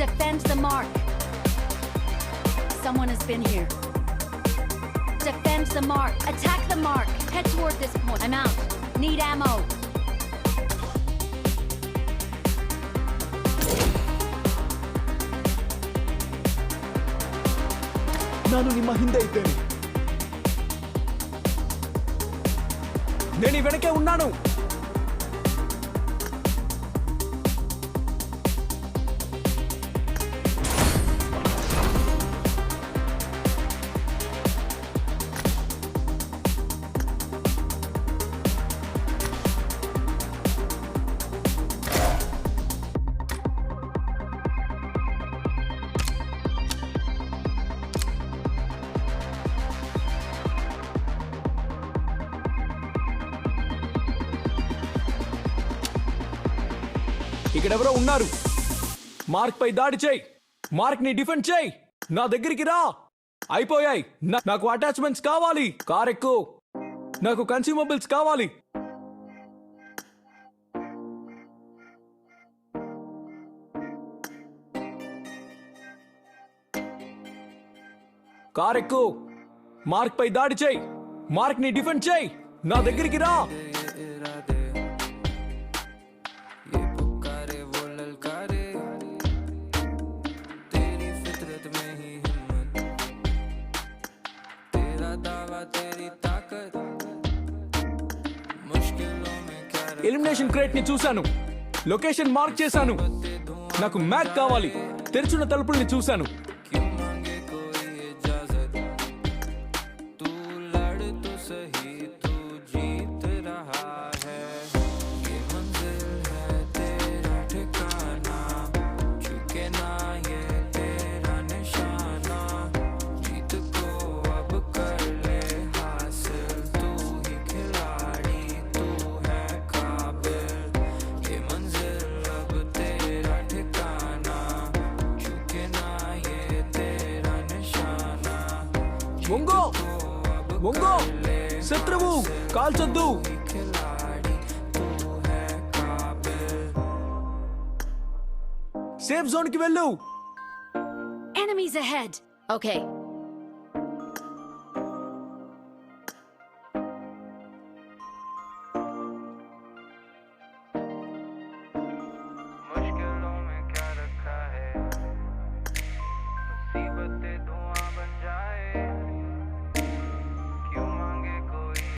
Defend the mark. Someone has been here. Defend the mark. Attack the mark. Head toward this point. I'm out. Need ammo. ನಾನು ನಿಮ್ಮ ಹಿಂದೆ ಇದ್ದೇನೆ. నేను ఈ వెనకే ఉన్నాను. ఇక్కడెవరో ఉన్నారు. మార్క్ పై దాడి చేయి. మార్క్ ని డిఫెండ్ చేయి. నా దగ్గరికి రా. అయిపోయాయి. నాకు అటాచ్మెంట్స్ కావాలి. కార్ ఎక్కు. నాకు కన్స్యూమబుల్స్ కావాలి. కార్ ఎక్కు. మార్క్ పై దాడి చేయి. మార్క్ ని డిఫెండ్ చేయి. నా దగ్గరికి రా. ఎలిమినేషన్ క్రేట్ ని చూశాను. లొకేషన్ మార్క్ చేశాను. నాకు మ్యాక్ కావాలి. తెరుచున్న తలుపుల్ని చూశాను. వంగో వంగో. శత్రువు కాల్చొద్దు. సేఫ్ జోన్ కి వెళ్ళు. Enemies ahead. Okay,